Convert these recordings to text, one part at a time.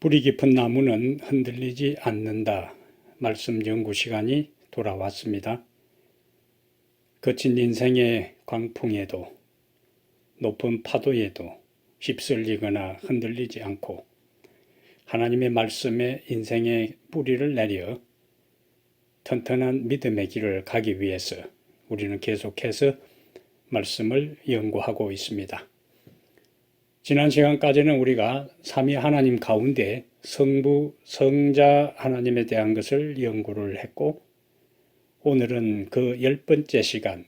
뿌리 깊은 나무는 흔들리지 않는다. 말씀 연구 시간이 돌아왔습니다. 거친 인생의 광풍에도 높은 파도에도 휩쓸리거나 흔들리지 않고 하나님의 말씀에 인생의 뿌리를 내려 튼튼한 믿음의 길을 가기 위해서 우리는 계속해서 말씀을 연구하고 있습니다. 지난 시간까지는 우리가 삼위 하나님 가운데 성부, 성자 하나님에 대한 것을 연구를 했고, 오늘은 그 10번째 시간,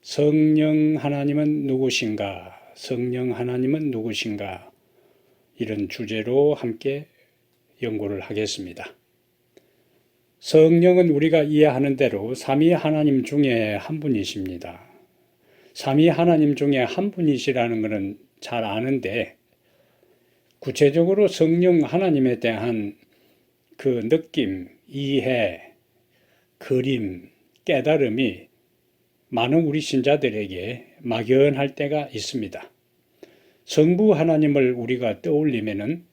성령 하나님은 누구신가? 성령 하나님은 누구신가? 이런 주제로 함께 연구를 하겠습니다. 성령은 우리가 이해하는 대로 삼위 하나님 중에 한 분이십니다. 삼위 하나님 중에 한 분이시라는 것은 잘 아는데, 구체적으로 성령 하나님에 대한 그 느낌, 이해, 그림, 깨달음이 많은 우리 신자들에게 막연할 때가 있습니다. 성부 하나님을 우리가 떠올리면은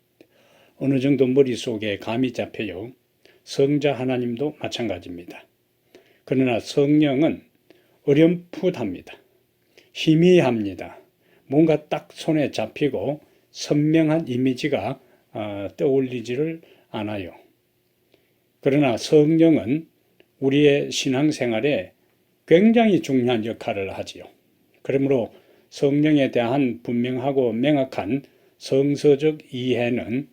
어느 정도 머릿속에 감이 잡혀요. 성자 하나님도 마찬가지입니다. 그러나 성령은 어렴풋합니다. 희미합니다. 뭔가 딱 손에 잡히고 선명한 이미지가 떠올리지를 않아요. 그러나 성령은 우리의 신앙생활에 굉장히 중요한 역할을 하지요. 그러므로 성령에 대한 분명하고 명확한 성서적 이해는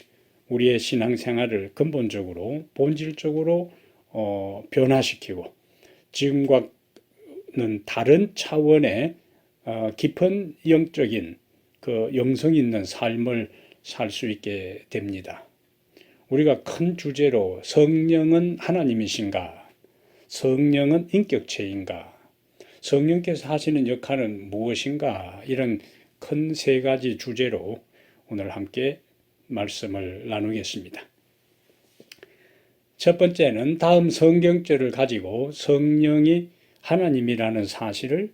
우리의 신앙생활을 근본적으로 본질적으로 변화시키고 지금과는 다른 차원의 깊은 영적인 그 영성 있는 삶을 살 수 있게 됩니다. 우리가 큰 주제로 성령은 하나님이신가? 성령은 인격체인가? 성령께서 하시는 역할은 무엇인가? 이런 큰 세 가지 주제로 오늘 함께 말씀을 나누겠습니다. 첫 번째는 다음 성경절을 가지고 성령이 하나님이라는 사실을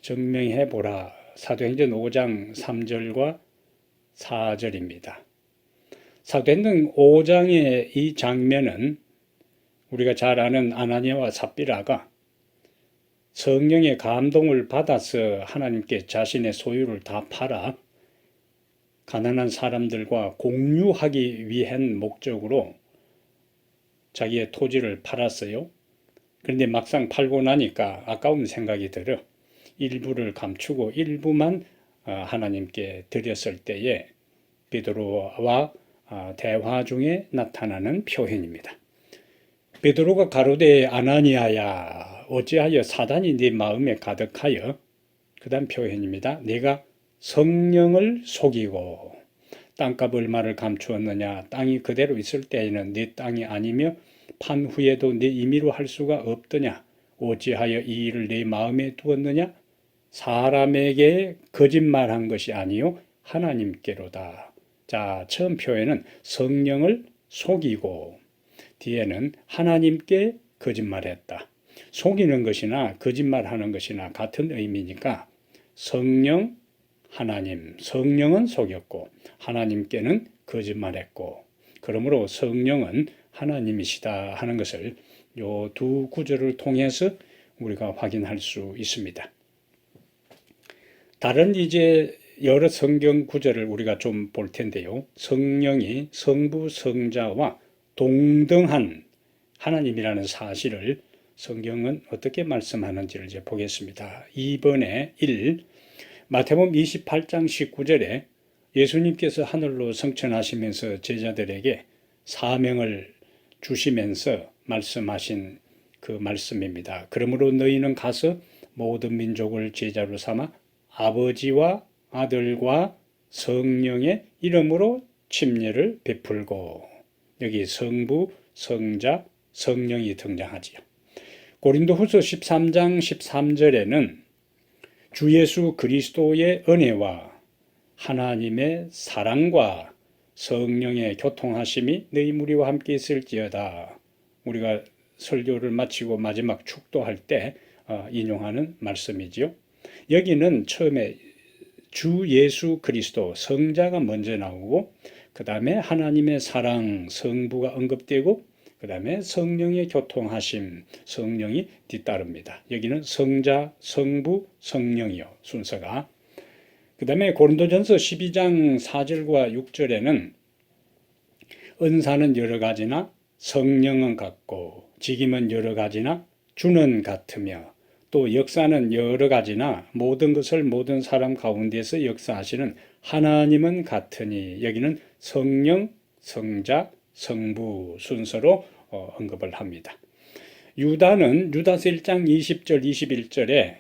증명해 보라. 사도행전 5장 3절과 4절입니다. 사도행전 5장의 이 장면은 우리가 잘 아는 아나니아와 삽비라가 성령의 감동을 받아서 하나님께 자신의 소유를 다 팔아 가난한 사람들과 공유하기 위한 목적으로 자기의 토지를 팔았어요. 그런데 막상 팔고 나니까 아까운 생각이 들어 일부를 감추고 일부만 하나님께 드렸을 때에 베드로와 대화 중에 나타나는 표현입니다. 베드로가 가로되 아나니아야 어찌하여 사단이 네 마음에 가득하여, 그 다음 표현입니다. 내가 성령을 속이고 땅값 얼마를 감추었느냐? 땅이 그대로 있을 때에는 네 땅이 아니며 판 후에도 네 임의로 할 수가 없더냐? 어찌하여 이 일을 네 마음에 두었느냐? 사람에게 거짓말한 것이 아니요 하나님께로다. 자, 처음 표현은 성령을 속이고, 뒤에는 하나님께 거짓말했다. 속이는 것이나 거짓말하는 것이나 같은 의미니까 성령, 하나님, 성령은 속였고 하나님께는 거짓말했고, 그러므로 성령은 하나님이시다 하는 것을 이 두 구절을 통해서 우리가 확인할 수 있습니다. 다른 이제 여러 성경 구절을 우리가 좀 볼 텐데요. 성령이 성부, 성자와 동등한 하나님이라는 사실을 성경은 어떻게 말씀하는지를 이제 보겠습니다. 2번에 1, 마태복음 28장 19절에 예수님께서 하늘로 승천하시면서 제자들에게 사명을 주시면서 말씀하신 그 말씀입니다. 그러므로 너희는 가서 모든 민족을 제자로 삼아 아버지와 아들과 성령의 이름으로 침례를 베풀고, 여기 성부, 성자, 성령이 등장하지요. 고린도후서 13장 13절에는 주 예수 그리스도의 은혜와 하나님의 사랑과 성령의 교통하심이 너희 무리와 함께 있을지어다. 우리가 설교를 마치고 마지막 축도할 때 인용하는 말씀이지요. 여기는 처음에 주 예수 그리스도 성자가 먼저 나오고 그 다음에 하나님의 사랑, 성부가 언급되고 그 다음에 성령의 교통하심, 성령이 뒤따릅니다. 여기는 성자, 성부, 성령이요, 순서가. 그 다음에 고린도전서 12장 4절과 6절에는 은사는 여러 가지나 성령은 같고 직임은 여러 가지나 주는 같으며 또 역사는 여러 가지나 모든 것을 모든 사람 가운데서 역사하시는 하나님은 같으니 여기는 성령, 성자, 성부 순서로 언급을 합니다. 유다는 유다서 1장 20절 21절에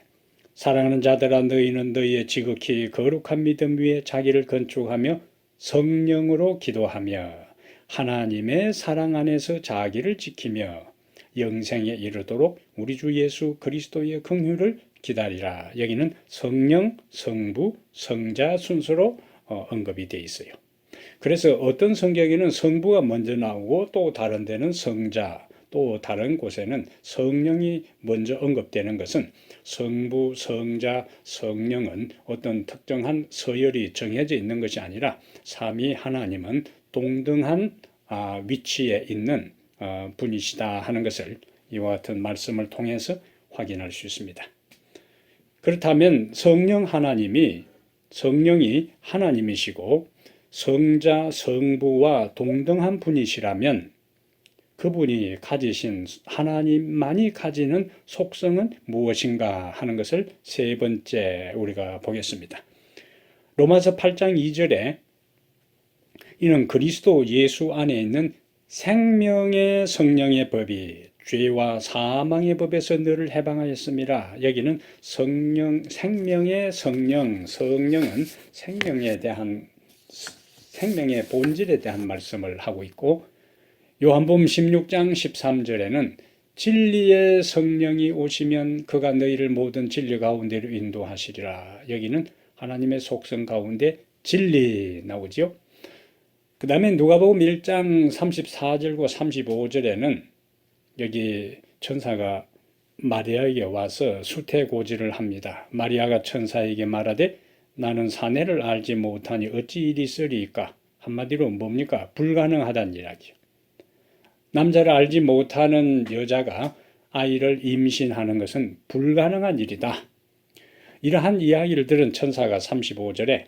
사랑하는 자들아 너희는 너희의 지극히 거룩한 믿음 위에 자기를 건축하며 성령으로 기도하며 하나님의 사랑 안에서 자기를 지키며 영생에 이르도록 우리 주 예수 그리스도의 긍휼을 기다리라. 여기는 성령, 성부, 성자 순서로 언급이 되어 있어요. 그래서 어떤 성경에는 성부가 먼저 나오고 또 다른 데는 성자, 또 다른 곳에는 성령이 먼저 언급되는 것은 성부, 성자, 성령은 어떤 특정한 서열이 정해져 있는 것이 아니라 삼위 하나님은 동등한 위치에 있는 분이시다 하는 것을 이와 같은 말씀을 통해서 확인할 수 있습니다. 그렇다면 성령이 하나님이시고 성자, 성부와 동등한 분이시라면 그분이 가지신 하나님만이 가지는 속성은 무엇인가 하는 것을 세 번째 우리가 보겠습니다. 로마서 8장 2절에 이는 그리스도 예수 안에 있는 생명의 성령의 법이 죄와 사망의 법에서 너를 해방하였습니다. 여기는 생명의 성령은 생명의 본질에 대한 말씀을 하고 있고 요한복음 16장 13절에는 진리의 성령이 오시면 그가 너희를 모든 진리 가운데로 인도하시리라. 여기는 하나님의 속성 가운데 진리 나오죠. 그 다음에 누가복음 1장 34절과 35절에는 여기 천사가 마리아에게 와서 수태고지를 합니다. 마리아가 천사에게 말하되 나는 사내를 알지 못하니 어찌 일이 있으리이까? 한마디로 뭡니까? 불가능하다는 이야기죠. 남자를 알지 못하는 여자가 아이를 임신하는 것은 불가능한 일이다. 이러한 이야기를 들은 천사가 35절에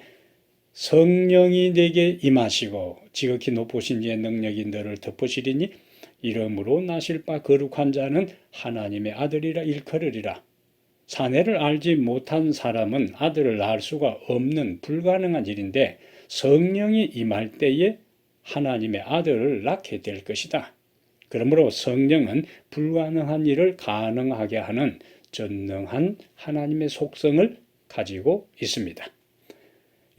성령이 내게 임하시고 지극히 높으신 이의 능력이 너를 덮으시리니 이름으로 나실 바 거룩한 자는 하나님의 아들이라 일컬으리라. 사내를 알지 못한 사람은 아들을 낳을 수가 없는 불가능한 일인데 성령이 임할 때에 하나님의 아들을 낳게 될 것이다. 그러므로 성령은 불가능한 일을 가능하게 하는 전능한 하나님의 속성을 가지고 있습니다.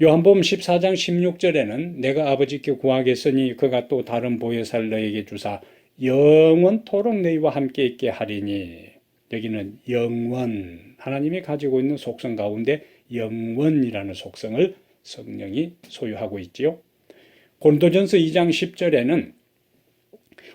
요한복음 14장 16절에는 내가 아버지께 구하겠으니 그가 또 다른 보혜사를 너에게 주사 영원토록 너희와 함께 있게 하리니 여기는 영원, 하나님이 가지고 있는 속성 가운데 영원이라는 속성을 성령이 소유하고 있지요. 고린도전서 2장 10절에는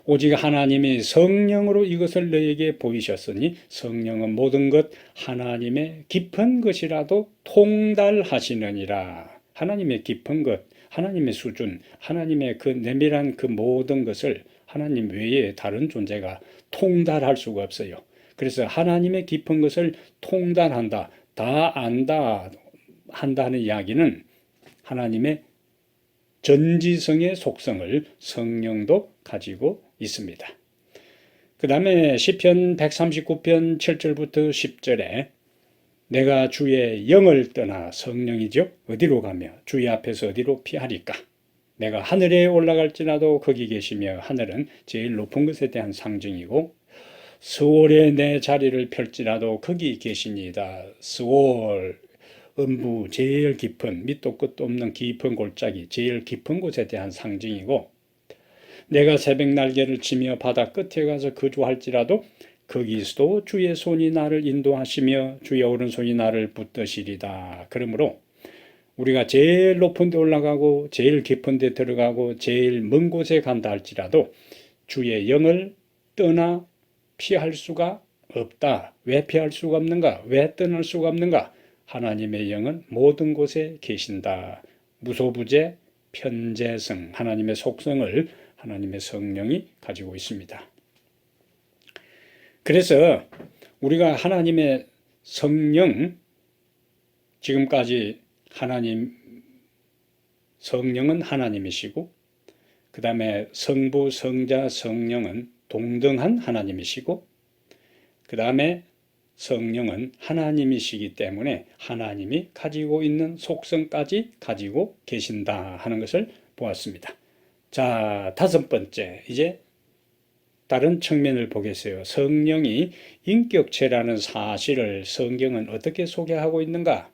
오직 하나님이 성령으로 이것을 너에게 보이셨으니 성령은 모든 것 하나님의 깊은 것이라도 통달하시느니라. 하나님의 깊은 것, 하나님의 수준, 하나님의 그 내밀한 그 모든 것을 하나님 외에 다른 존재가 통달할 수가 없어요. 그래서 하나님의 깊은 것을 통달한다, 다 안다 한다는 이야기는 하나님의 전지성의 속성을 성령도 가지고 있습니다. 그 다음에 시편 139편 7절부터 10절에 내가 주의 영을 떠나 성령이죠. 어디로 가며 주의 앞에서 어디로 피하리까? 내가 하늘에 올라갈지라도 거기 계시며 하늘은 제일 높은 것에 대한 상징이고 스월에 내 자리를 펼지라도 거기 계시니이다. 스월 음부 제일 깊은 밑도 끝도 없는 깊은 골짜기 제일 깊은 곳에 대한 상징이고 내가 새벽 날개를 치며 바다 끝에 가서 거주할지라도 거기서도 주의 손이 나를 인도하시며 주의 오른손이 나를 붙드시리다. 그러므로 우리가 제일 높은 데 올라가고 제일 깊은 데 들어가고 제일 먼 곳에 간다 할지라도 주의 영을 떠나 피할 수가 없다. 왜 피할 수가 없는가? 왜 떠날 수가 없는가? 하나님의 영은 모든 곳에 계신다. 무소부재 편재성, 하나님의 속성을 하나님의 성령이 가지고 있습니다. 그래서 우리가 하나님의 성령, 지금까지 성령은 하나님이시고, 그 다음에 성부, 성자, 성령은 동등한 하나님이시고, 그 다음에 성령은 하나님이시기 때문에 하나님이 가지고 있는 속성까지 가지고 계신다 하는 것을 보았습니다. 자, 다섯 번째, 이제 다른 측면을 보겠어요. 성령이 인격체라는 사실을 성경은 어떻게 소개하고 있는가?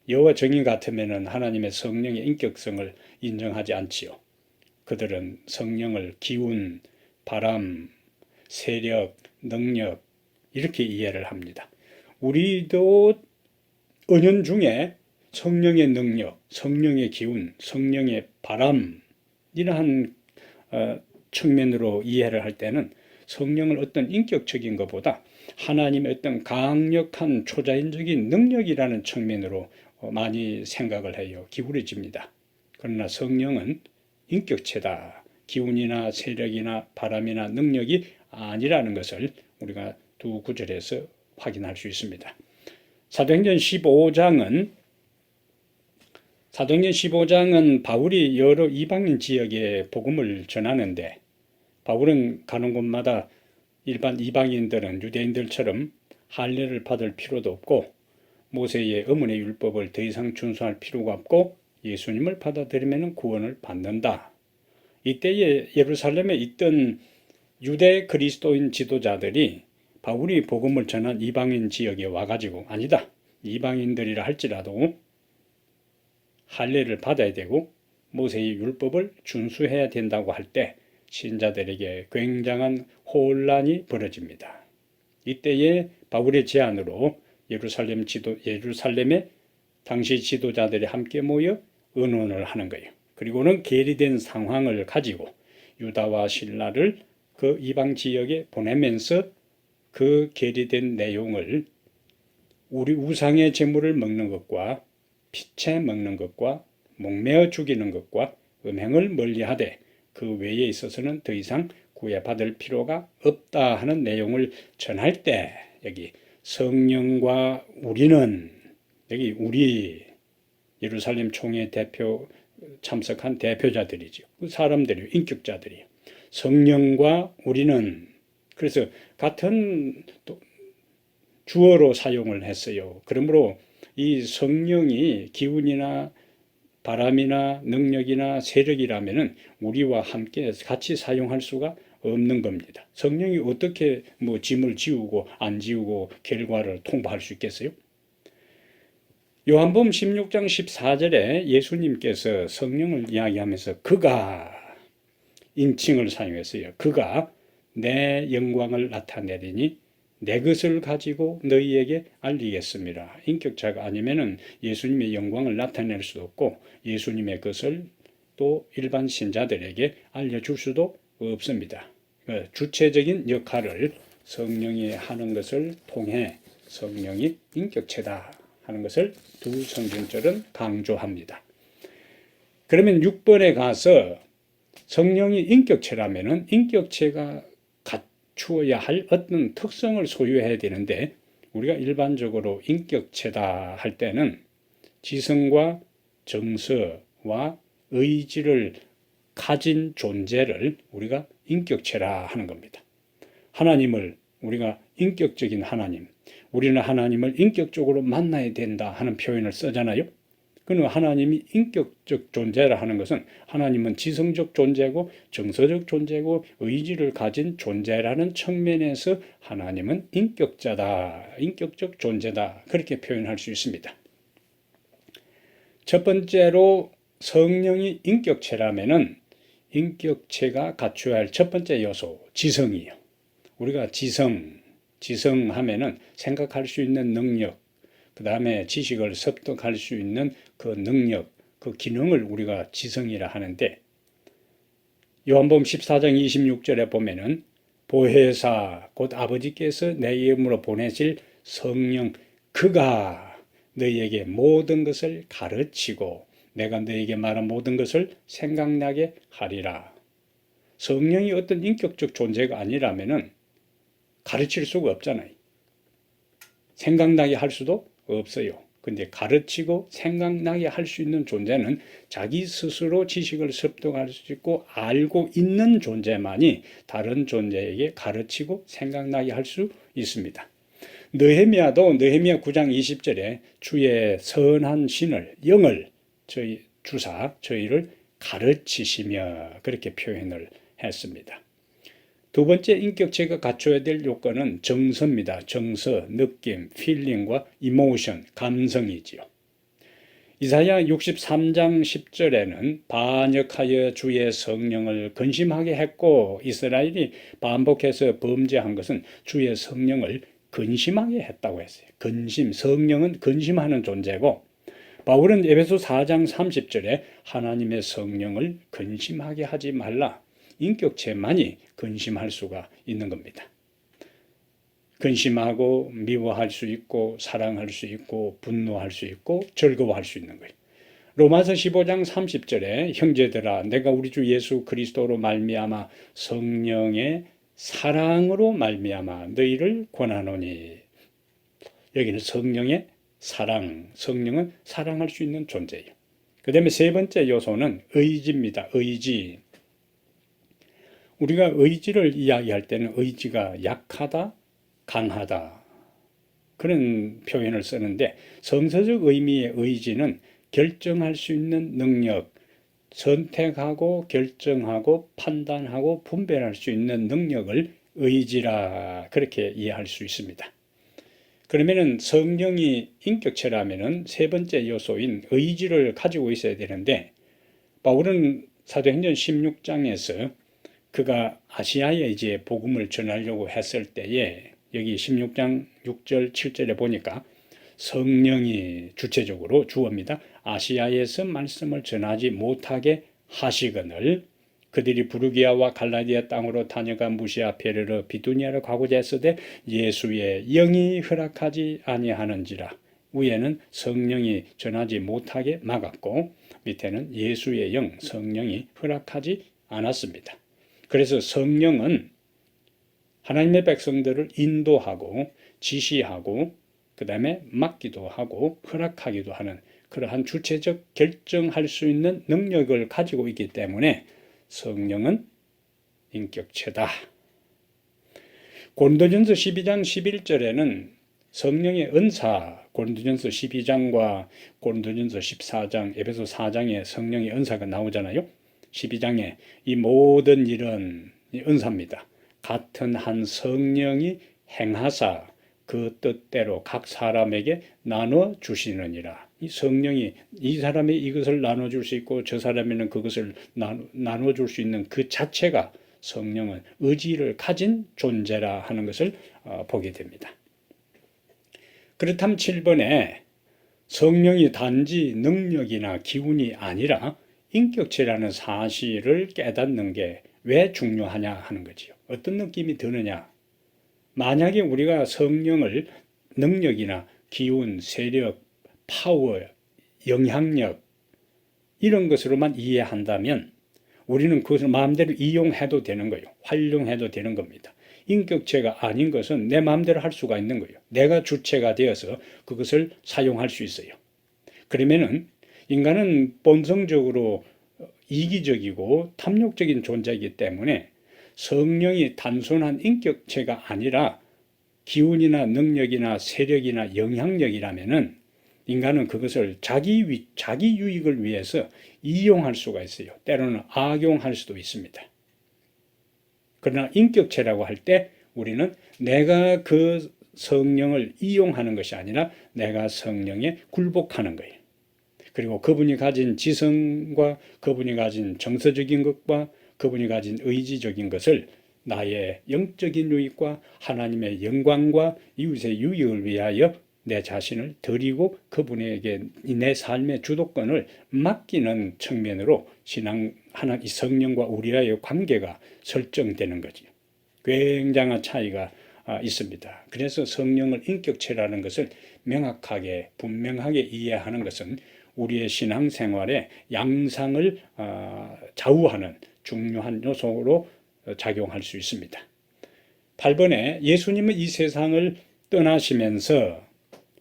여호와 증인 같으면 하나님의 성령의 인격성을 인정하지 않지요. 그들은 성령을 기운, 바람, 세력, 능력 이렇게 이해를 합니다. 우리도 은연중에 성령의 능력, 성령의 기운, 성령의 바람 이러한 측면으로 이해를 할 때는 성령을 어떤 인격적인 것보다 하나님의 어떤 강력한 초자연적인 능력이라는 측면으로 많이 생각을 해요. 기울어집니다. 그러나 성령은 인격체다. 기운이나 세력이나 바람이나 능력이 아니라는 것을 우리가 두 구절에서 확인할 수 있습니다. 사도행전 15장은 바울이 여러 이방인 지역에 복음을 전하는데, 바울은 가는 곳마다 일반 이방인들은 유대인들처럼 할례를 받을 필요도 없고 모세의 어문의 율법을 더 이상 준수할 필요가 없고 예수님을 받아들이면 구원을 받는다. 이때에 예루살렘에 있던 유대 그리스도인 지도자들이 바울이 복음을 전한 이방인 지역에 와가지고, 아니다, 이방인들이라 할지라도 할례를 받아야 되고 모세의 율법을 준수해야 된다고 할 때 신자들에게 굉장한 혼란이 벌어집니다. 이때에 바울의 제안으로 예루살렘에 당시 지도자들이 함께 모여 의논을 하는 거예요. 그리고는 계리된 상황을 가지고 유다와 실라를 그 이방 지역에 보내면서 그 계리된 내용을 우리 우상의 제물을 먹는 것과 피채 먹는 것과 목매어 죽이는 것과 음행을 멀리하되 그 외에 있어서는 더 이상 구애받을 필요가 없다 하는 내용을 전할 때, 여기 성령과 우리는, 여기 우리 예루살렘 총회 대표 참석한 대표자들이죠. 그 사람들이요, 인격자들이요. 성령과 우리는, 그래서 같은 주어로 사용을 했어요. 그러므로 이 성령이 기운이나 바람이나 능력이나 세력이라면은 우리와 함께 같이 사용할 수가 없는 겁니다. 성령이 어떻게 짐을 지우고 안 지우고 결과를 통보할 수 있겠어요? 요한복음 16장 14절에 예수님께서 성령을 이야기하면서 그가 인칭을 사용했어요. 그가 내 영광을 나타내리니 내 것을 가지고 너희에게 알리겠습니다. 인격자가 아니면은 예수님의 영광을 나타낼 수도 없고 예수님의 것을 또 일반 신자들에게 알려줄 수도 없습니다. 주체적인 역할을 성령이 하는 것을 통해 성령이 인격체다 하는 것을 두 성경절은 강조합니다. 그러면 6번에 가서 성령이 인격체라면은 인격체가 갖추어야 할 어떤 특성을 소유해야 되는데, 우리가 일반적으로 인격체다 할 때는 지성과 정서와 의지를 가진 존재를 우리가 인격체라 하는 겁니다. 하나님을 우리가 인격적인 하나님, 우리는 하나님을 인격적으로 만나야 된다 하는 표현을 쓰잖아요. 그러나 하나님이 인격적 존재라 하는 것은 하나님은 지성적 존재고 정서적 존재고 의지를 가진 존재라는 측면에서 하나님은 인격자다, 인격적 존재다, 그렇게 표현할 수 있습니다. 첫 번째로 성령이 인격체라면은 인격체가 갖춰야 할 첫 번째 요소, 지성이에요. 우리가 지성하면은 생각할 수 있는 능력, 그 다음에 지식을 습득할 수 있는 그 능력, 그 기능을 우리가 지성이라 하는데, 요한복음 14장 26절에 보면은 보혜사 곧 아버지께서 내 이름으로 보내실 성령, 그가 너희에게 모든 것을 가르치고 내가 너에게 말한 모든 것을 생각나게 하리라. 성령이 어떤 인격적 존재가 아니라면은 가르칠 수가 없잖아요. 생각나게 할 수도 없어요. 근데 가르치고 생각나게 할 수 있는 존재는 자기 스스로 지식을 습득할 수 있고 알고 있는 존재만이 다른 존재에게 가르치고 생각나게 할 수 있습니다. 느헤미야도 느헤미야 9장 20절에 주의 선한 신을 영을 저희 주사 저희를 가르치시며 그렇게 표현을 했습니다. 두 번째 인격체가 갖춰야 될 요건은 정서입니다. 정서, 느낌, 필링과 이모션, 감성이지요. 이사야 63장 10절에는 반역하여 주의 성령을 근심하게 했고 이스라엘이 반복해서 범죄한 것은 주의 성령을 근심하게 했다고 했어요. 근심, 성령은 근심하는 존재고 바울은 에베소 4장 30절에 하나님의 성령을 근심하게 하지 말라. 인격체만이 근심할 수가 있는 겁니다. 근심하고 미워할 수 있고 사랑할 수 있고 분노할 수 있고 즐거워할 수 있는 거예요. 로마서 15장 30절에 형제들아 내가 우리 주 예수 그리스도로 말미암아 성령의 사랑으로 말미암아 너희를 권하노니. 여기는 성령의 사랑, 성령은 사랑할 수 있는 존재예요. 그 다음에 세 번째 요소는 의지입니다. 의지. 우리가 의지를 이야기할 때는 의지가 약하다, 강하다 그런 표현을 쓰는데 성서적 의미의 의지는 결정할 수 있는 능력, 선택하고 결정하고 판단하고 분별할 수 있는 능력을 의지라 그렇게 이해할 수 있습니다. 그러면은 성령이 인격체라면은 세 번째 요소인 의지를 가지고 있어야 되는데 바울은 사도행전 16장에서 그가 아시아에 이제 복음을 전하려고 했을 때에 여기 16장 6절 7절에 보니까 성령이 주체적으로 주어입니다. 아시아에서 말씀을 전하지 못하게 하시거늘 그들이 부르기아와 갈라디아 땅으로 다녀가 무시아 베르르 비두니아로 가고자 했으되 예수의 영이 허락하지 아니하는지라. 위에는 성령이 전하지 못하게 막았고 밑에는 예수의 영 성령이 허락하지 않았습니다. 그래서 성령은 하나님의 백성들을 인도하고 지시하고 그 다음에 맡기도 하고 허락하기도 하는 그러한 주체적 결정할 수 있는 능력을 가지고 있기 때문에 성령은 인격체다. 고린도전서 12장 11절에는 성령의 은사, 고린도전서 12장과 고린도전서 14장, 에베소 4장에 성령의 은사가 나오잖아요. 12장에 이 모든 일은 은사입니다. 같은 한 성령이 행하사 그 뜻대로 각 사람에게 나눠 주시느니라. 이 성령이 이 사람이 이것을 나눠줄 수 있고 저 사람에는 그것을 나눠줄 수 있는 그 자체가 성령은 의지를 가진 존재라 하는 것을 보게 됩니다. 그렇다면 7번에 성령이 단지 능력이나 기운이 아니라 인격체라는 사실을 깨닫는 게 왜 중요하냐 하는 거지요. 어떤 느낌이 드느냐. 만약에 우리가 성령을 능력이나 기운, 세력, 파워, 영향력 이런 것으로만 이해한다면 우리는 그것을 마음대로 이용해도 되는 거예요. 활용해도 되는 겁니다. 인격체가 아닌 것은 내 마음대로 할 수가 있는 거예요. 내가 주체가 되어서 그것을 사용할 수 있어요. 그러면은 인간은 본성적으로 이기적이고 탐욕적인 존재이기 때문에 성령이 단순한 인격체가 아니라 기운이나 능력이나 세력이나 영향력이라면은 인간은 그것을 자기 유익을 위해서 이용할 수가 있어요. 때로는 악용할 수도 있습니다. 그러나 인격체라고 할 때 우리는 내가 그 성령을 이용하는 것이 아니라 내가 성령에 굴복하는 거예요. 그리고 그분이 가진 지성과 그분이 가진 정서적인 것과 그분이 가진 의지적인 것을 나의 영적인 유익과 하나님의 영광과 이웃의 유익을 위하여 내 자신을 드리고 그분에게 내 삶의 주도권을 맡기는 측면으로 이 성령과 우리와의 관계가 설정되는 거죠. 굉장한 차이가 있습니다. 그래서 성령을 인격체라는 것을 명확하게 분명하게 이해하는 것은 우리의 신앙생활에 양상을 좌우하는 중요한 요소로 작용할 수 있습니다. 8번에 예수님은 이 세상을 떠나시면서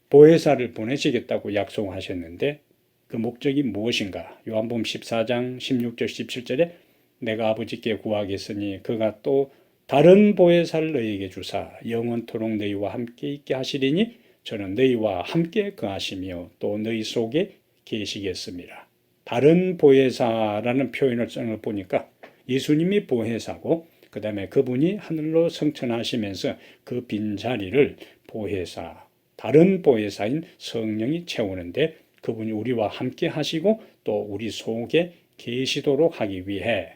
보혜사를 보내시겠다고 약속하셨는데 그 목적이 무엇인가? 요한복음 14장 16절 17절에 내가 아버지께 구하겠으니 그가 또 다른 보혜사를 너희에게 주사 영원토록 너희와 함께 있게 하시리니 저는 너희와 함께 거하시며 또 너희 속에 계시겠습니다. 다른 보혜사라는 표현을 쓰는 걸 보니까 예수님이 보혜사고 그 다음에 그분이 하늘로 승천하시면서 그 빈자리를 보혜사, 다른 보혜사인 성령이 채우는데 그분이 우리와 함께 하시고 또 우리 속에 계시도록 하기 위해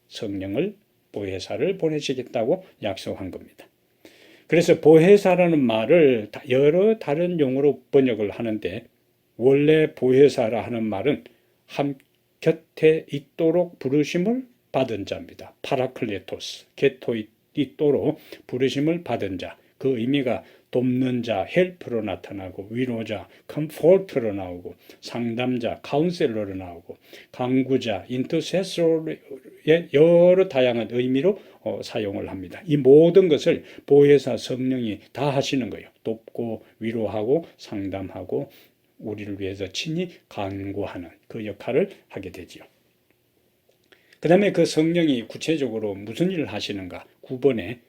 성령을 보혜사를 보내시겠다고 약속한 겁니다. 그래서 보혜사라는 말을 여러 다른 용어로 번역을 하는데 원래 보혜사라 하는 말은 함 곁에 있도록 부르심을 받은 자입니다. 파라클레토스, 곁에 있도록 부르심을 받은 자. 그 의미가 돕는 자, 헬프로 나타나고 위로자, 컴포트로 나오고 상담자, 카운셀러로 나오고 강구자, 인터세서의 여러 다양한 의미로 사용을 합니다. 이 모든 것을 보혜사 성령이 다 하시는 거예요. 돕고 위로하고 상담하고 우리를 위해서 친히 간구하는 그 역할을 하게 되지요. 그 다음에 그 성령이 구체적으로 무슨 일을 하시는가? 9번에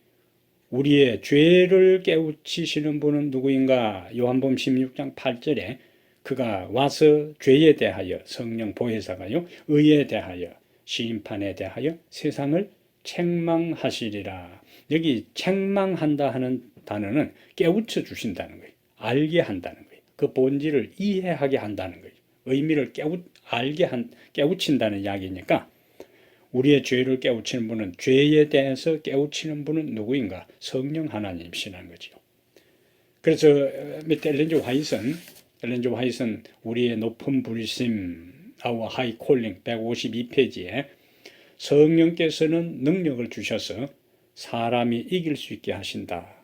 우리의 죄를 깨우치시는 분은 누구인가? 요한복음 16장 8절에 그가 와서 죄에 대하여 성령 보혜사가요 의에 대하여 심판에 대하여 세상을 책망하시리라. 여기 책망한다 하는 단어는 깨우쳐 주신다는 거예요. 알게 한다는 거예요. 그 본질을 이해하게 한다는 거예요. 의미를 깨우친다는 이야기니까 우리의 죄를 깨우치는 분은 죄에 대해서 깨우치는 분은 누구인가? 성령 하나님이시라는 거죠. 그래서 밑에 엘렌 G. 화이트는 우리의 높은 부르심 Our High Calling 152페이지에 성령께서는 능력을 주셔서 사람이 이길 수 있게 하신다.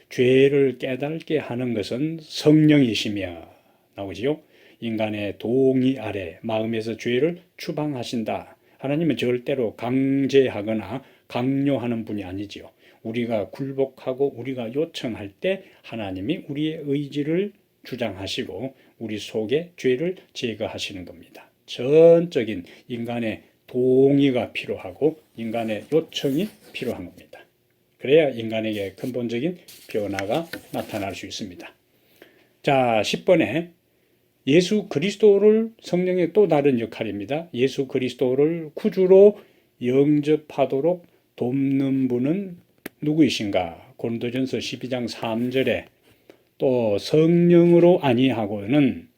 죄를 깨닫게 하는 것은 성령이시며 나오지요. 인간의 동의 아래 마음에서 죄를 추방하신다. 하나님은 절대로 강제하거나 강요하는 분이 아니지요. 우리가 굴복하고 우리가 요청할 때 하나님이 우리의 의지를 주장하시고 우리 속에 죄를 제거하시는 겁니다. 전적인 인간의 동의가 필요하고 인간의 요청이 필요한 겁니다. 그래야 인간에게 근본적인 변화가 나타날 수 있습니다. 자, 10번에 예수 그리스도를 성령의 또 다른 역할입니다. 예수 그리스도를 구주로 영접하도록 돕는 분은 누구이신가? 고린도전서 12장 3절에 또 성령으로 아니하고는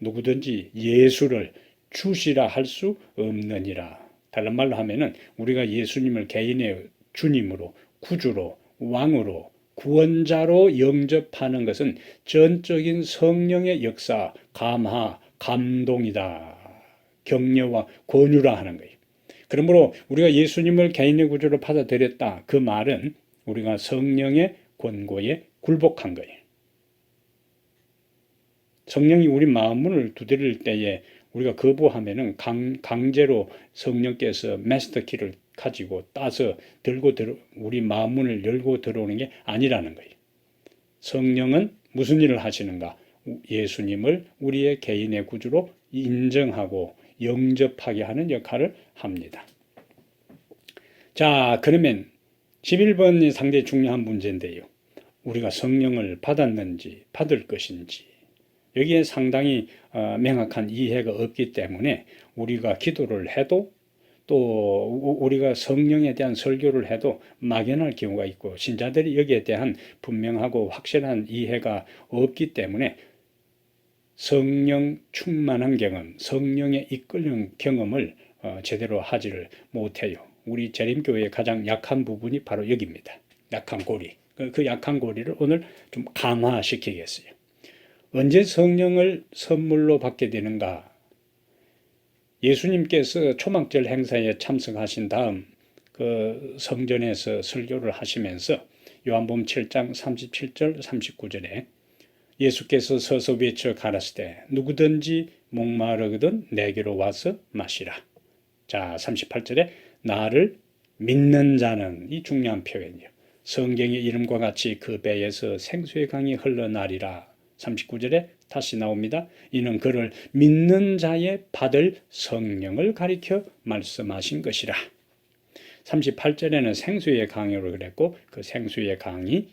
누구든지 예수를 주시라 할 수 없느니라. 다른 말로 하면은 우리가 예수님을 개인의 주님으로 구주로 왕으로 구원자로 영접하는 것은 전적인 성령의 역사, 감화, 감동이다. 격려와 권유라 하는 거예요. 그러므로 우리가 예수님을 개인의 구주로 받아들였다. 그 말은 우리가 성령의 권고에 굴복한 거예요. 성령이 우리 마음문을 두드릴 때에 우리가 거부하면은 강제로 성령께서 마스터키를 가지고 따서 우리 마음문을 열고 들어오는 게 아니라는 거예요. 성령은 무슨 일을 하시는가? 예수님을 우리의 개인의 구주로 인정하고 영접하게 하는 역할을 합니다. 자, 그러면 11번이 상당히 중요한 문제인데요. 우리가 성령을 받았는지 받을 것인지 여기에 상당히 명확한 이해가 없기 때문에 우리가 기도를 해도 또 우리가 성령에 대한 설교를 해도 막연할 경우가 있고 신자들이 여기에 대한 분명하고 확실한 이해가 없기 때문에 성령 충만한 경험, 성령의 이끌림 경험을 제대로 하지를 못해요. 우리 재림교회의 가장 약한 부분이 바로 여기입니다. 약한 고리. 그 약한 고리를 오늘 좀 강화시키겠어요. 언제 성령을 선물로 받게 되는가? 예수님께서 초막절 행사에 참석하신 다음 그 성전에서 설교를 하시면서 요한복음 7장 37절 39절에 예수께서 서서 외쳐 가라사대 누구든지 목마르거든 내게로 와서 마시라. 자, 38절에 나를 믿는 자는, 이 중요한 표현이요. 성경의 이름과 같이 그 배에서 생수의 강이 흘러나리라. 39절에 다시 나옵니다. 이는 그를 믿는 자의 받을 성령을 가리켜 말씀하신 것이라. 38절에는 생수의 강으로 그랬고 그 생수의 강이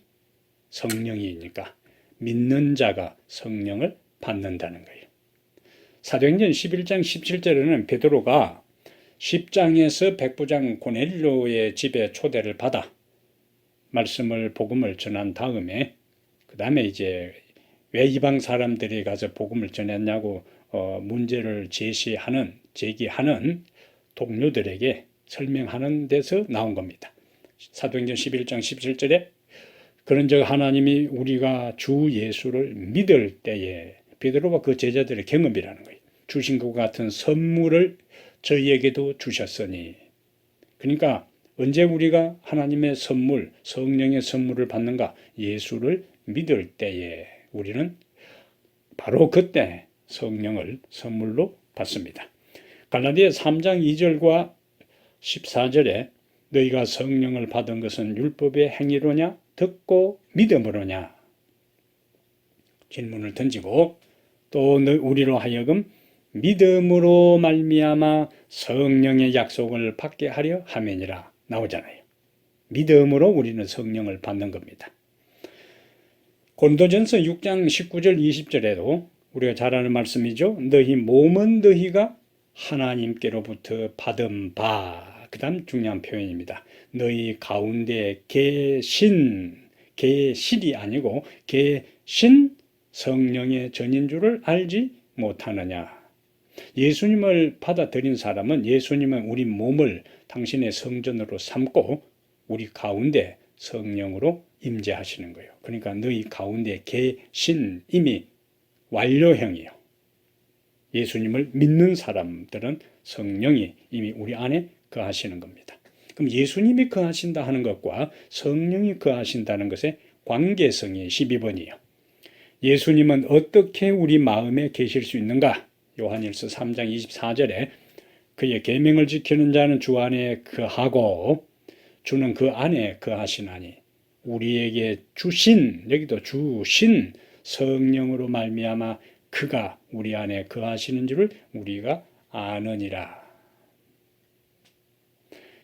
성령이니까 믿는 자가 성령을 받는다는 거예요. 사도행전 11장 17절에는 베드로가 10장에서 백부장 고넬료의 집에 초대를 받아 말씀을 복음을 전한 다음에 그 다음에 이제 왜 이방 사람들이 가서 복음을 전했냐고 문제를 제기하는 동료들에게 설명하는 데서 나온 겁니다. 사도행전 11장 17절에 그런즉 하나님이 우리가 주 예수를 믿을 때에, 베드로와 그 제자들의 경험이라는 거예요. 주신 것 같은 선물을 저희에게도 주셨으니. 그러니까 언제 우리가 하나님의 선물, 성령의 선물을 받는가? 예수를 믿을 때에 우리는 바로 그때 성령을 선물로 받습니다. 갈라디아 3장 2절과 14절에 너희가 성령을 받은 것은 율법의 행위로냐 듣고 믿음으로냐 질문을 던지고 또 우리로 하여금 믿음으로 말미암아 성령의 약속을 받게 하려 함이니라 나오잖아요. 믿음으로 우리는 성령을 받는 겁니다. 고린도전서 6장 19절 20절에도 우리가 잘 아는 말씀이죠. 너희 몸은 너희가 하나님께로부터 받은 바, 그 다음 중요한 표현입니다. 너희 가운데 계실이 아니고 계신 성령의 전인 줄을 알지 못하느냐. 예수님을 받아들인 사람은 예수님은 우리 몸을 당신의 성전으로 삼고 우리 가운데 성령으로 임재하시는 거예요. 그러니까 너희 가운데 계신 이미 완료형이에요. 예수님을 믿는 사람들은 성령이 이미 우리 안에 거하시는 겁니다. 그럼 예수님이 거하신다 하는 것과 성령이 거하신다는 것의 관계성이 12번이에요. 예수님은 어떻게 우리 마음에 계실 수 있는가? 요한일서 3장 24절에 그의 계명을 지키는 자는 주 안에 거하고 주는 그 안에 거하시나니 우리에게 주신, 여기도 주신 성령으로 말미암아 그가 우리 안에 거하시는 줄을 우리가 아느니라.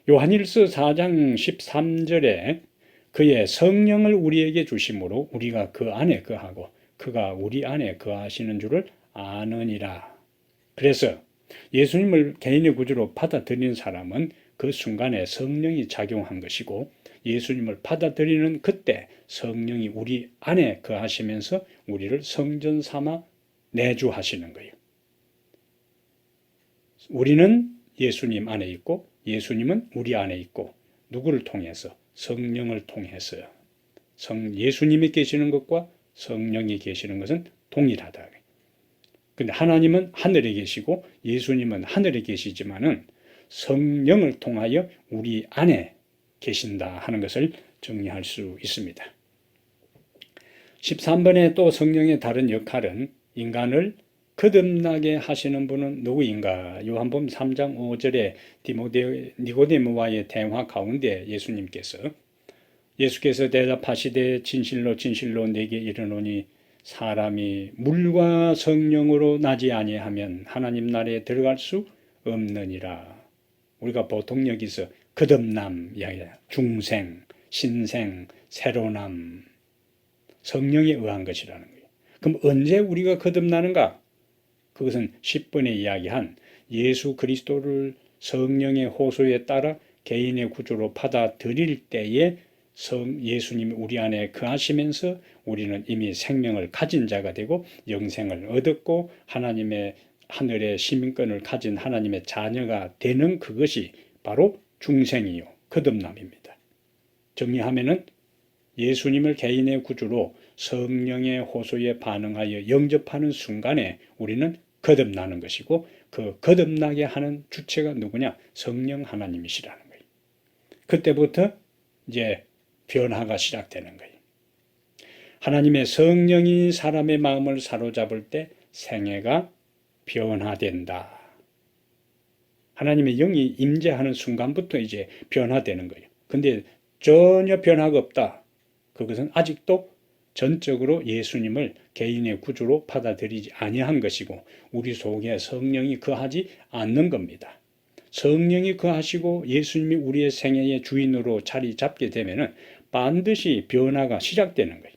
요한일서 4장 13절에 그의 성령을 우리에게 주심으로 우리가 그 안에 거하고 그가 우리 안에 거하시는 줄을 아느니라. 그래서 예수님을 개인의 구주로 받아들이는 사람은 그 순간에 성령이 작용한 것이고 예수님을 받아들이는 그때 성령이 우리 안에 거하시면서 우리를 성전 삼아 내주하시는 거예요. 우리는 예수님 안에 있고 예수님은 우리 안에 있고 누구를 통해서? 성령을 통해서요. 예수님이 계시는 것과 성령이 계시는 것은 동일하다. 근데 하나님은 하늘에 계시고 예수님은 하늘에 계시지만은 성령을 통하여 우리 안에 계신다 하는 것을 정리할 수 있습니다. 13번에 또 성령의 다른 역할은 인간을 거듭나게 하시는 분은 누구인가? 요한복음 3장 5절에 니고데모와의 대화 가운데 예수께서 대답하시되 진실로 진실로 내게 이르노니 사람이 물과 성령으로 나지 아니하면 하나님 나라에 들어갈 수 없느니라. 우리가 보통 여기서 거듭남 이야기해요. 중생, 신생, 새로남, 성령에 의한 것이라는 거예요. 그럼 언제 우리가 거듭나는가? 그것은 10번에 이야기한 예수 그리스도를 성령의 호소에 따라 개인의 구주로 받아들일 때에 예수님이 우리 안에 거하시면서 우리는 이미 생명을 가진 자가 되고 영생을 얻었고 하나님의 하늘의 시민권을 가진 하나님의 자녀가 되는 그것이 바로 중생이요 거듭남입니다. 정리하면은 예수님을 개인의 구주로 성령의 호소에 반응하여 영접하는 순간에 우리는 거듭나는 것이고 그 거듭나게 하는 주체가 누구냐? 성령 하나님이시라는 거예요. 그때부터 이제 변화가 시작되는 거예요. 하나님의 성령이 사람의 마음을 사로잡을 때 생애가 변화된다. 하나님의 영이 임재하는 순간부터 이제 변화되는 거예요. 근데 전혀 변화가 없다. 그것은 아직도 전적으로 예수님을 개인의 구주로 받아들이지 아니한 것이고 우리 속에 성령이 거하지 않는 겁니다. 성령이 거하시고 예수님이 우리의 생애의 주인으로 자리 잡게 되면은 반드시 변화가 시작되는 거예요.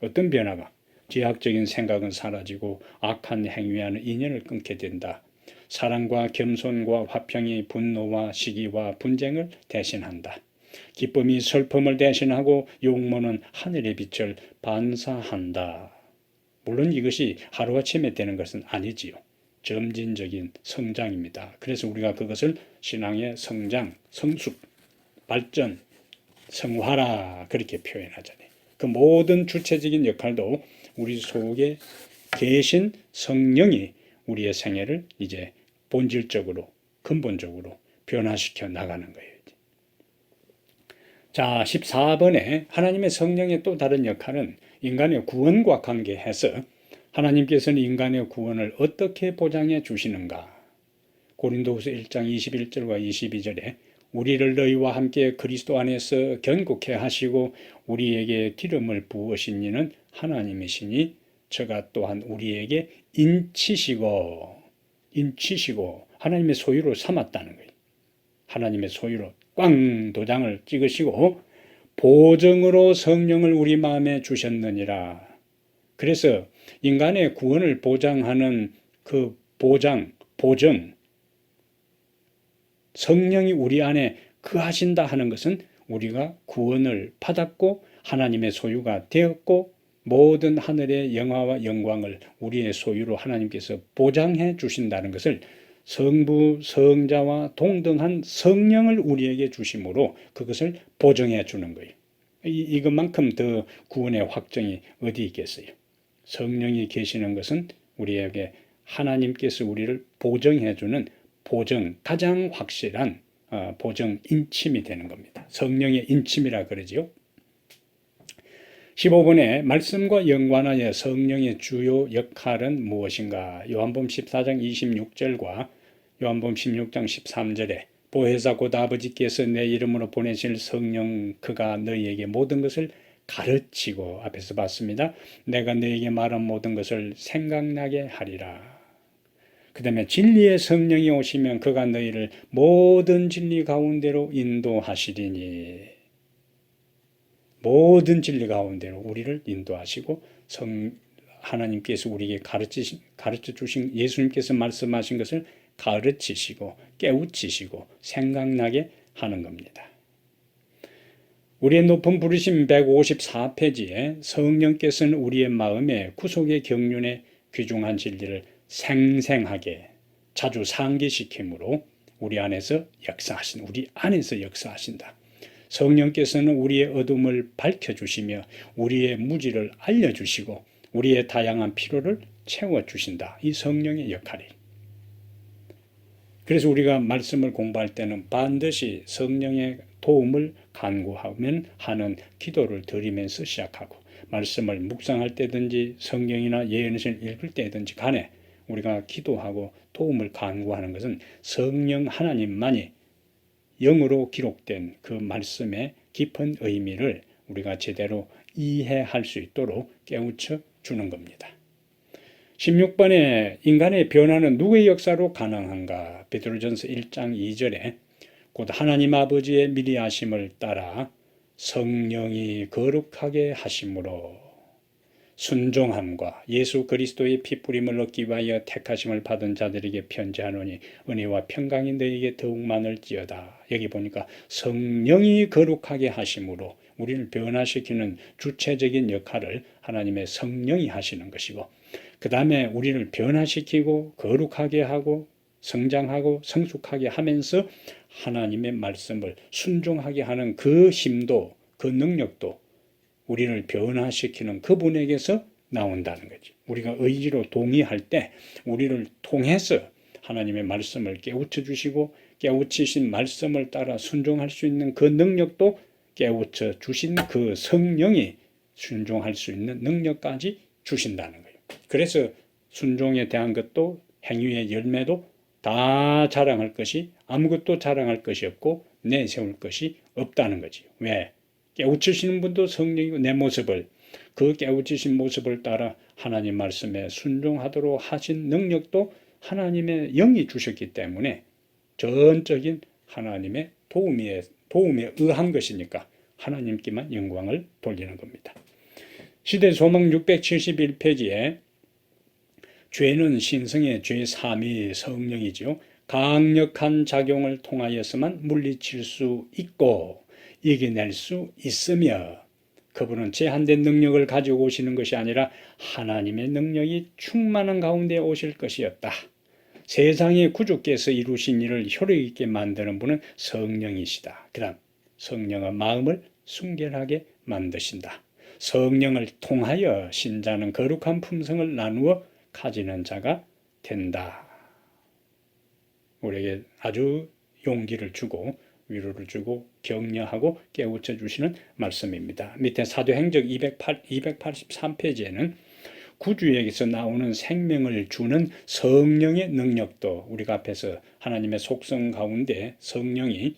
어떤 변화가? 죄악적인 생각은 사라지고 악한 행위와는 인연을 끊게 된다. 사랑과 겸손과 화평이 분노와 시기와 분쟁을 대신한다. 기쁨이 슬픔을 대신하고 용모는 하늘의 빛을 반사한다. 물론 이것이 하루아침에 되는 것은 아니지요. 점진적인 성장입니다. 그래서 우리가 그것을 신앙의 성장, 성숙, 발전, 성화라 그렇게 표현하잖아요. 그 모든 주체적인 역할도 우리 속에 계신 성령이 우리의 생애를 이제 본질적으로 근본적으로 변화시켜 나가는 거예요. 자, 14번에 하나님의 성령의 또 다른 역할은 인간의 구원과 관계해서 하나님께서는 인간의 구원을 어떻게 보장해 주시는가? 고린도후서 1장 21절과 22절에 우리를 너희와 함께 그리스도 안에서 견고케 하시고 우리에게 기름을 부으신 이는 하나님이시니 저가 또한 우리에게 인치시고 하나님의 소유로 삼았다는 거예요. 하나님의 소유로 꽝 도장을 찍으시고 보증으로 성령을 우리 마음에 주셨느니라. 그래서 인간의 구원을 보장하는 그 보증, 성령이 우리 안에 거하신다 하는 것은 우리가 구원을 받았고 하나님의 소유가 되었고 모든 하늘의 영화와 영광을 우리의 소유로 하나님께서 보장해 주신다는 것을 성부, 성자와 동등한 성령을 우리에게 주심으로 그것을 보증해 주는 거예요. 이것만큼 더 구원의 확정이 어디 있겠어요? 성령이 계시는 것은 우리에게 하나님께서 우리를 보증해 주는 가장 확실한 보증 인침이 되는 겁니다. 성령의 인침이라 그러지요. 15번에 말씀과 연관하여 성령의 주요 역할은 무엇인가? 요한복음 14장 26절과 요한복음 16장 13절에 보혜사 곧 아버지께서 내 이름으로 보내실 성령 그가 너희에게 모든 것을 가르치고 앞에서 봤습니다. 내가 너희에게 말한 모든 것을 생각나게 하리라. 그 다음에 진리의 성령이 오시면 그가 너희를 모든 진리 가운데로 인도하시리니 모든 진리 가운데로 우리를 인도하시고 하나님께서 우리에게 가르쳐 주신 예수님께서 말씀하신 것을 가르치시고 깨우치시고 생각나게 하는 겁니다. 우리의 높은 부르심 154페이지에 성령께서는 우리의 마음에 구속의 경륜에 귀중한 진리를 생생하게 자주 상기시키므로 우리 안에서 역사하신다. 성령께서는 우리의 어둠을 밝혀주시며 우리의 무지를 알려주시고 우리의 다양한 필요를 채워주신다. 이 성령의 역할이에요. 그래서 우리가 말씀을 공부할 때는 반드시 성령의 도움을 간구하면 하는 기도를 드리면서 시작하고 말씀을 묵상할 때든지 성경이나 예언을 읽을 때든지 간에 우리가 기도하고 도움을 간구하는 것은 성령 하나님만이 영으로 기록된 그 말씀의 깊은 의미를 우리가 제대로 이해할 수 있도록 깨우쳐 주는 겁니다. 16번에 인간의 변화는 누구의 역사로 가능한가? 베드로전서 1장 2절에 곧 하나님 아버지의 미리 하심을 따라 성령이 거룩하게 하심으로 순종함과 예수 그리스도의 피뿌림을 얻기 위하여 택하심을 받은 자들에게 편지하노니 은혜와 평강이 너희에게 더욱 많을지어다. 여기 보니까 성령이 거룩하게 하심으로 우리를 변화시키는 주체적인 역할을 하나님의 성령이 하시는 것이고 그 다음에 우리를 변화시키고 거룩하게 하고 성장하고 성숙하게 하면서 하나님의 말씀을 순종하게 하는 그 힘도 그 능력도 우리를 변화시키는 그분에게서 나온다는 거지. 우리가 의지로 동의할 때 우리를 통해서 하나님의 말씀을 깨우쳐 주시고 깨우치신 말씀을 따라 순종할 수 있는 그 능력도 깨우쳐 주신 그 성령이 순종할 수 있는 능력까지 주신다는 거예요. 그래서 순종에 대한 것도 행위의 열매도 다 자랑할 것이 아무것도 자랑할 것이 없고 내세울 것이 없다는 거지. 왜? 깨우치시는 분도 성령이고 내 모습을 그 깨우치신 모습을 따라 하나님 말씀에 순종하도록 하신 능력도 하나님의 영이 주셨기 때문에 전적인 하나님의 도움에 의한 것이니까 하나님께만 영광을 돌리는 겁니다. 시대소망 671페이지에 죄는 신성의 죄3위 성령이지요. 강력한 작용을 통하여서만 물리칠 수 있고 이겨낼 수 있으며 그분은 제한된 능력을 가지고 오시는 것이 아니라 하나님의 능력이 충만한 가운데 오실 것이었다. 세상의 구주께서 이루신 일을 효력있게 만드는 분은 성령이시다. 그 다음 성령은 마음을 순결하게 만드신다. 성령을 통하여 신자는 거룩한 품성을 나누어 가지는 자가 된다. 우리에게 아주 용기를 주고 위로를 주고 격려하고 깨우쳐 주시는 말씀입니다. 밑에 사도행적 283페이지에는 구주에게서 나오는 생명을 주는 성령의 능력도 우리가 앞에서 하나님의 속성 가운데 성령이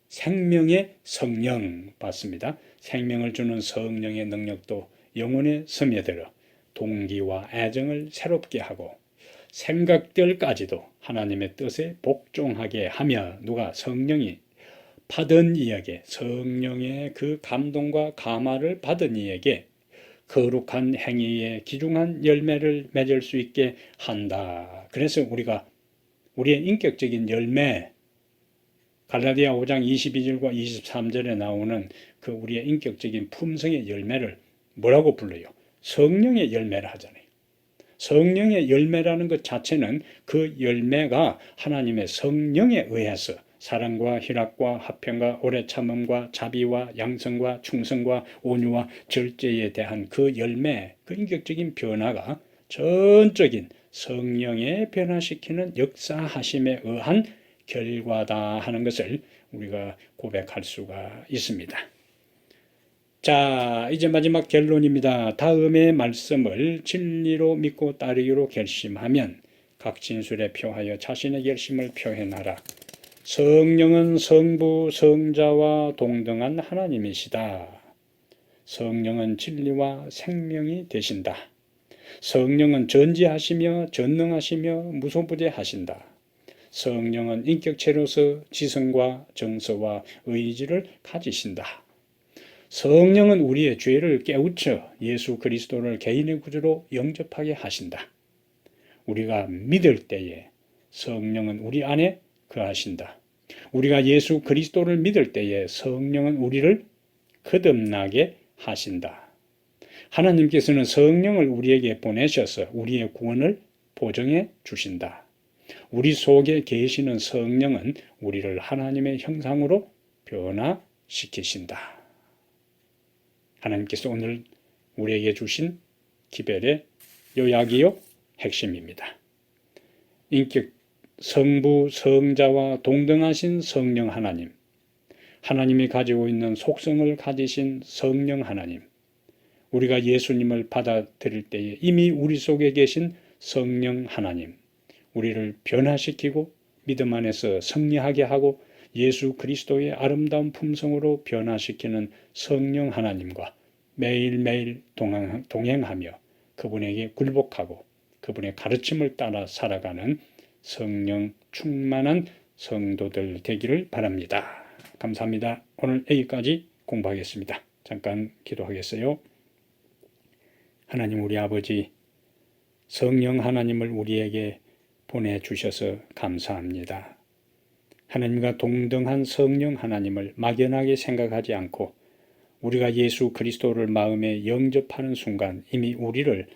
생명의 성령 봤습니다. 생명을 주는 성령의 능력도 영혼에 스며들어 동기와 애정을 새롭게 하고 생각들까지도 하나님의 뜻에 복종하게 하며 누가 성령이 받은 이에게 성령의 그 감동과 감화를 받은 이에게 거룩한 행위에 기중한 열매를 맺을 수 있게 한다. 그래서 우리가 우리의 인격적인 열매 갈라디아 5장 22절과 23절에 나오는 그 우리의 인격적인 품성의 열매를 뭐라고 불러요? 성령의 열매를 하잖아요. 성령의 열매라는 것 자체는 그 열매가 하나님의 성령에 의해서 사랑과 희락과 화평과 오래 참음과 자비와 양성과 충성과 온유와 절제에 대한 그 열매, 그 인격적인 변화가 전적인 성령에 변화시키는 역사하심에 의한 결과다 하는 것을 우리가 고백할 수가 있습니다. 자, 이제 마지막 결론입니다. 다음의 말씀을 진리로 믿고 따르기로 결심하면 각 진술에 표하여 자신의 결심을 표현하라. 성령은 성부, 성자와 동등한 하나님이시다. 성령은 진리와 생명이 되신다. 성령은 전지하시며 전능하시며 무소부재하신다. 성령은 인격체로서 지성과 정서와 의지를 가지신다. 성령은 우리의 죄를 깨우쳐 예수 그리스도를 개인의 구주로 영접하게 하신다. 우리가 믿을 때에 성령은 우리 안에 거하신다. 우리가 예수 그리스도를 믿을 때에 성령은 우리를 거듭나게 하신다. 하나님께서는 성령을 우리에게 보내셔서 우리의 구원을 보증해 주신다. 우리 속에 계시는 성령은 우리를 하나님의 형상으로 변화시키신다. 하나님께서 오늘 우리에게 주신 기별의 요약이요 핵심입니다. 인격 성부, 성자와 동등하신 성령 하나님, 하나님이 가지고 있는 속성을 가지신 성령 하나님, 우리가 예수님을 받아들일 때에 이미 우리 속에 계신 성령 하나님, 우리를 변화시키고 믿음 안에서 승리하게 하고 예수 그리스도의 아름다운 품성으로 변화시키는 성령 하나님과 매일매일 동행하며 그분에게 굴복하고 그분의 가르침을 따라 살아가는 성령 충만한 성도들 되기를 바랍니다. 감사합니다. 오늘 여기까지 공부하겠습니다. 잠깐 기도하겠어요. 하나님 우리 아버지, 성령 하나님을 우리에게 보내주셔서 감사합니다. 하나님과 동등한 성령 하나님을 막연하게 생각하지 않고 우리가 예수 그리스도를 마음에 영접하는 순간 이미 우리를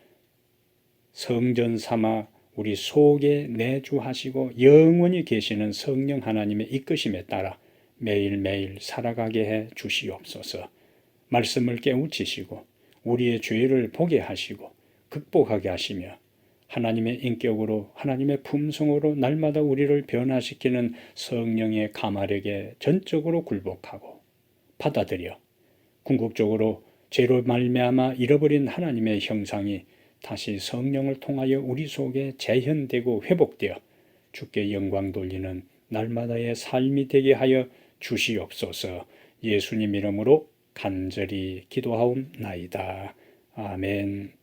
성전 삼아 우리 속에 내주하시고 영원히 계시는 성령 하나님의 이끄심에 따라 매일매일 살아가게 해 주시옵소서. 말씀을 깨우치시고 우리의 죄를 보게 하시고 극복하게 하시며 하나님의 인격으로 하나님의 품성으로 날마다 우리를 변화시키는 성령의 감화력에 전적으로 굴복하고 받아들여 궁극적으로 죄로 말미암아 잃어버린 하나님의 형상이 다시 성령을 통하여 우리 속에 재현되고 회복되어 주께 영광 돌리는 날마다의 삶이 되게 하여 주시옵소서. 예수님 이름으로 간절히 기도하옵나이다. 아멘.